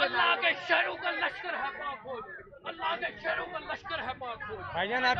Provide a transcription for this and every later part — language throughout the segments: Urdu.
اللہ کے شہروں کا لشکر ہے پاک فوج، اللہ کے شہروں کا لشکر ہے پاک فوج۔ بھائی جان آپ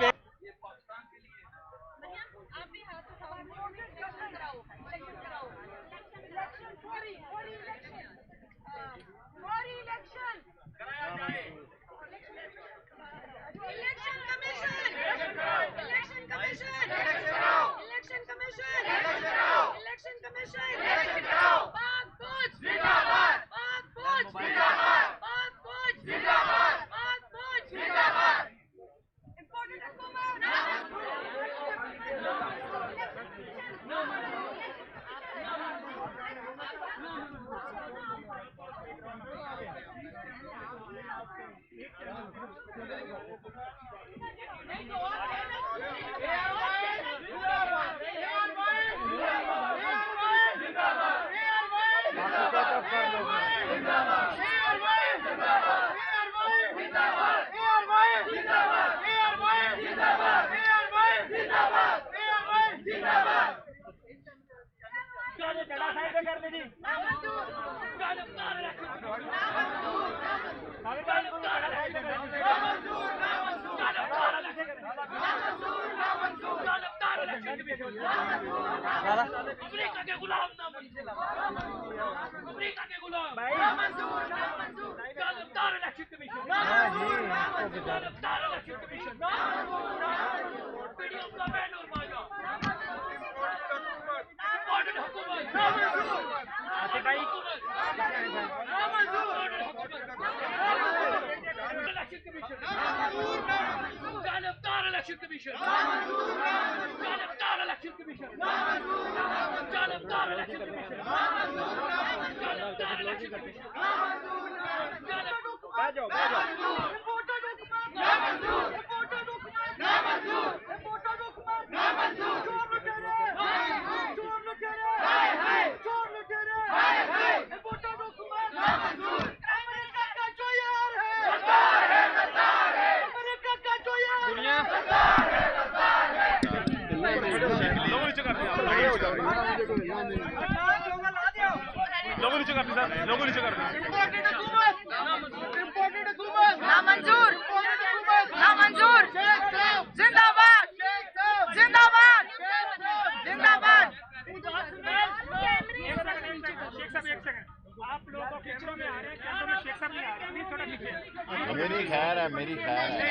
امریکہ کے غلام نامنظور، امریکہ کے غلام نامنظور، طالبدار الیکشن کمیشن، طالبدار election commission, P D M کا بینور مایا، امپورٹنٹ حکومت الیکشن کمیشن، طالبدار الیکشن کمیشن، طالبدار الیکشن کمیشن، طالبدار الیکشن کمیشن، طالبدار الیکشن کمیشن، نامنظور نامنظور زندہ باد زندہ باد زندہ باد۔ آپ لوگوں کے میں آ رہے ہیں، کیمروں میں شیخ صاحب نہیں آ رہے ہیں، تھوڑا پیچھے میری خیر ہے، میری خیر ہے۔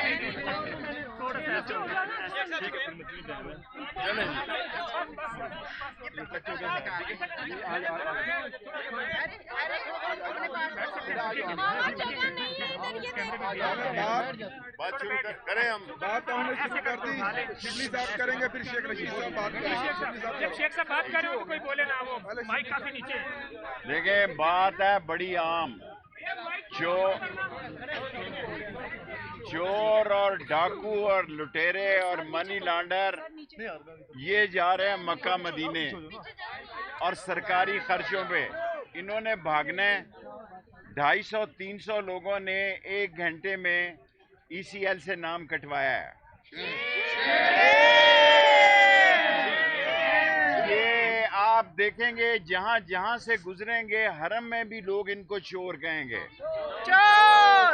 بات شروع کریں، ہم بات ہم نے شروع کر دی، شبلی صاحب کریں گے، پھر شیخ رشید صاحب بات کریں گے۔ جب شیخ صاحب بات کر رہے ہو تو کوئی بولے نا، وہ مائک کافی نیچے ہے۔ دیکھیں، بات ہے بڑی عام، چور اور ڈاکو اور لٹیرے اور منی لانڈر یہ جا رہے ہیں مکہ مدینے اور سرکاری خرچوں پہ انہوں نے بھاگنا ہے۔ 250-300 لوگوں نے 1 گھنٹے میں ECL سے نام کٹوایا ہے۔ یہ آپ دیکھیں گے جہاں جہاں سے گزریں گے حرم میں بھی لوگ ان کو چور کہیں گے۔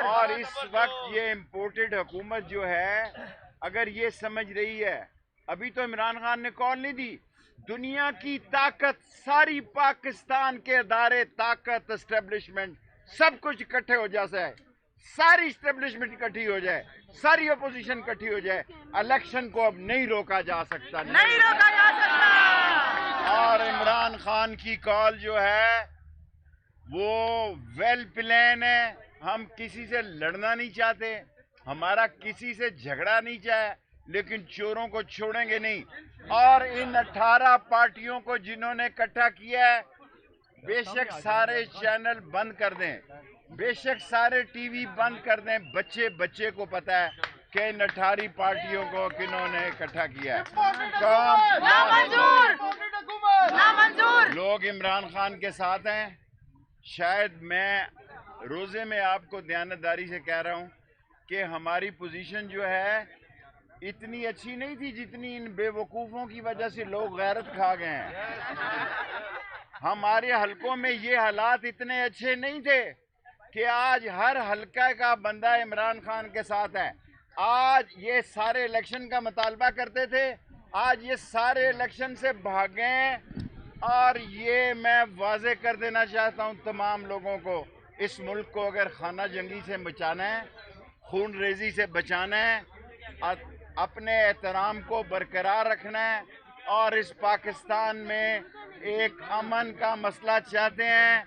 اور اس وقت یہ امپورٹڈ حکومت جو ہے اگر یہ سمجھ رہی ہے، ابھی تو عمران خان نے کال نہیں دی، دنیا کی طاقت، ساری پاکستان کے ادارے، طاقت، اسٹیبلشمنٹ سب کچھ اکٹھے ہو جائے، ساری اسٹیبلشمنٹ اکٹھی ہو جائے، ساری اپوزیشن اکٹھی ہو جائے، الیکشن کو اب نہیں روکا جا سکتا، نہیں روکا جا سکتا۔ اور عمران خان کی کال جو ہے وہ ویل پلان ہے، ہم کسی سے لڑنا نہیں چاہتے، ہمارا کسی سے جھگڑا نہیں چاہے، لیکن چوروں کو چھوڑیں گے نہیں۔ اور ان 18 پارٹیوں کو جنہوں نے اکٹھا کیا ہے، بے شک سارے چینل بند کر دیں، بے شک سارے ٹی وی بند کر دیں، بچے کو پتا ہے کہ ان 18 پارٹیوں کو کنہوں نے اکٹھا کیا ہے۔ لوگ عمران خان کے ساتھ ہیں۔ شاید میں روزے میں آپ کو دیانتداری سے کہہ رہا ہوں کہ ہماری پوزیشن جو ہے اتنی اچھی نہیں تھی جتنی ان بے وقوفوں کی وجہ سے لوگ غیرت کھا گئے ہیں۔ ہمارے حلقوں میں یہ حالات اتنے اچھے نہیں تھے کہ آج ہر حلقہ کا بندہ عمران خان کے ساتھ ہے. آج یہ سارے الیکشن کا مطالبہ کرتے تھے, آج یہ سارے الیکشن سے بھاگیں. اور یہ میں واضح کر دینا چاہتا ہوں تمام لوگوں کو, اس ملک کو اگر خانہ جنگی سے بچانا ہے, خون ریزی سے بچانا ہے, اپنے احترام کو برقرار رکھنا ہے, اور اس پاکستان میں ایک امن کا مسئلہ چاہتے ہیں,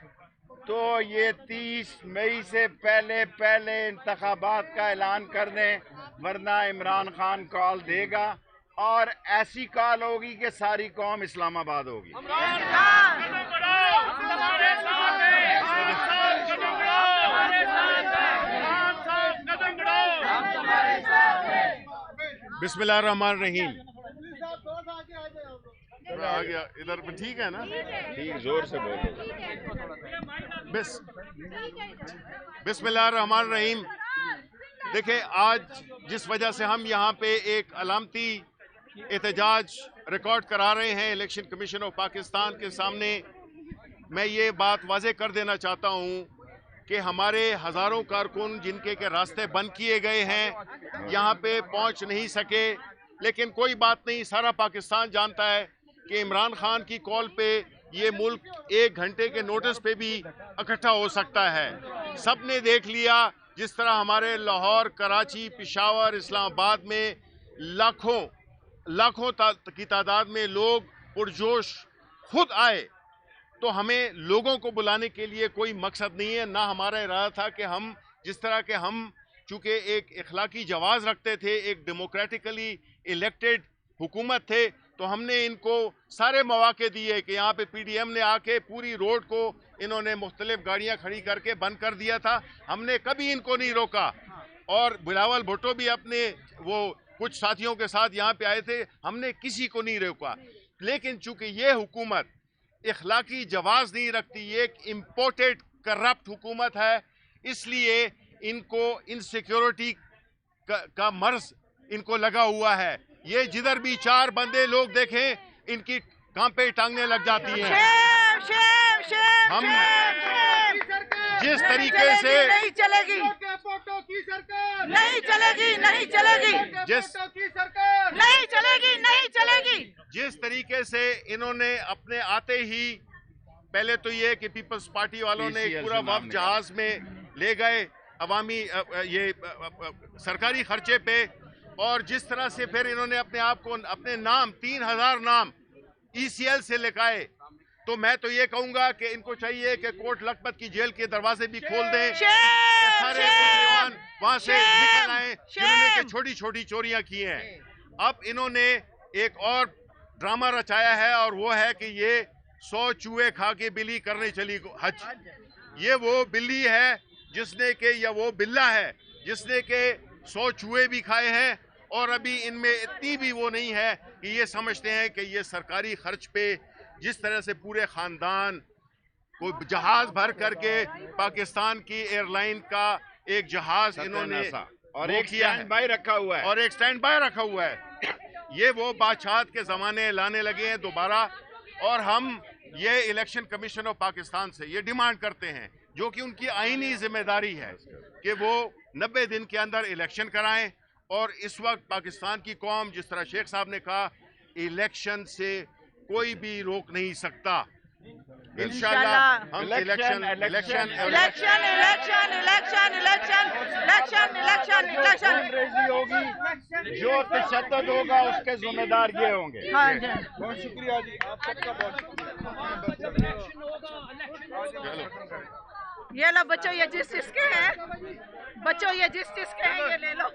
تو یہ 30 مئی سے پہلے انتخابات کا اعلان کر دیں, ورنہ عمران خان کال دے گا, اور ایسی کال ہوگی کہ ساری قوم اسلام آباد ہوگی. بسم اللہ الرحمن الرحیم. آ گیا ادھر ٹھیک ہے نا؟ ٹھیک, زور سے بولو. بسم اللہ الرحمن الرحیم. دیکھیں, آج جس وجہ سے ہم یہاں پہ ایک علامتی احتجاج ریکارڈ کرا رہے ہیں الیکشن کمیشن آف پاکستان کے سامنے, میں یہ بات واضح کر دینا چاہتا ہوں کہ ہمارے ہزاروں کارکن جن کے راستے بند کیے گئے ہیں یہاں پہ پہنچ نہیں سکے, لیکن کوئی بات نہیں, سارا پاکستان جانتا ہے کہ عمران خان کی کال پہ یہ ملک 1 گھنٹے کے نوٹس پہ بھی اکٹھا ہو سکتا ہے. سب نے دیکھ لیا جس طرح ہمارے لاہور, کراچی, پشاور, اسلام آباد میں لاکھوں کی تعداد میں لوگ پرجوش خود آئے. تو ہمیں لوگوں کو بلانے کے لیے کوئی مقصد نہیں ہے, نہ ہمارا ارادہ تھا کہ ہم جس طرح کہ ہم چونکہ ایک اخلاقی جواز رکھتے تھے, ایک ڈیموکریٹکلی الیکٹڈ حکومت تھے, تو ہم نے ان کو سارے مواقع دیے کہ یہاں پہ پی ڈی ایم نے آ کے پوری روڈ کو انہوں نے مختلف گاڑیاں کھڑی کر کے بند کر دیا تھا. ہم نے کبھی ان کو نہیں روکا, اور بلاول بھٹو بھی اپنے وہ کچھ ساتھیوں کے ساتھ یہاں پہ آئے تھے, ہم نے کسی کو نہیں روکا. لیکن چونکہ یہ حکومت اخلاقی جواز نہیں رکھتی, یہ ایک امپورٹڈ کرپٹ حکومت ہے, اس لیے ان کو انسیکیورٹی کا مرض ان کو لگا ہوا ہے. یہ جدھر بھی 4 بندے لوگ دیکھیں ان کی کانپیں ٹانگنے لگ جاتی ہیں. ہم جس طریقے سے نہیں چلے گی, جس طریقے سے انہوں نے اپنے آتے ہی پہلے تو یہ کہ پیپلز پارٹی والوں نے ایک پورا وفد جہاز میں لے گئے عوامی یہ سرکاری خرچے پہ, اور جس طرح سے پھر انہوں نے اپنے آپ کو اپنے نام 3000 نام ECL سے لکھائے. تو میں تو یہ کہوں گا کہ ان کو چاہیے کہ کوٹ لکھپت کی جیل کے دروازے بھی کھول دیں, سارے مجرمان وہاں سے نکل آئیں جنہوں نے کہ چھوٹی چھوٹی چوریاں کی ہیں. اب انہوں نے ایک اور ڈرامہ رچایا ہے, اور وہ ہے کہ یہ 100 چوہے کھا کے بلی کرنے چلی حج. یہ وہ بلی ہے جس نے کہ, یا وہ بلہ ہے جس نے کہ 100 چوہے بھی کھائے ہیں, اور ابھی ان میں اتنی بھی وہ نہیں ہے کہ یہ سمجھتے ہیں کہ یہ سرکاری خرچ پہ جس طرح سے پورے خاندان کو جہاز بھر کر کے پاکستان کی ایئر لائن کا ایک جہاز انہوں نے اور ایک سٹینڈ بائی رکھا ہوا ہے, یہ وہ بادشاہت کے زمانے لانے لگے ہیں دوبارہ. اور ہم یہ الیکشن کمیشن آف پاکستان سے یہ ڈیمانڈ کرتے ہیں, جو کہ ان کی آئینی ذمہ داری ہے, کہ وہ 90 دن کے اندر الیکشن کرائیں. اور اس وقت پاکستان کی قوم, جس طرح شیخ صاحب نے کہا, الیکشن سے کوئی بھی روک نہیں سکتا. انشاءاللہ ہم الیکشن ہوگی, جو تشدد ہوگا اس کے ذمہ دار یہ ہوں گے. بہت شکریہ جی, آپ سب کا بہت شکریہ. یہ لو بچوں, یہ جس چیز کے ہیں بچوں, یہ جس چیز کے ہیں یہ لے لو.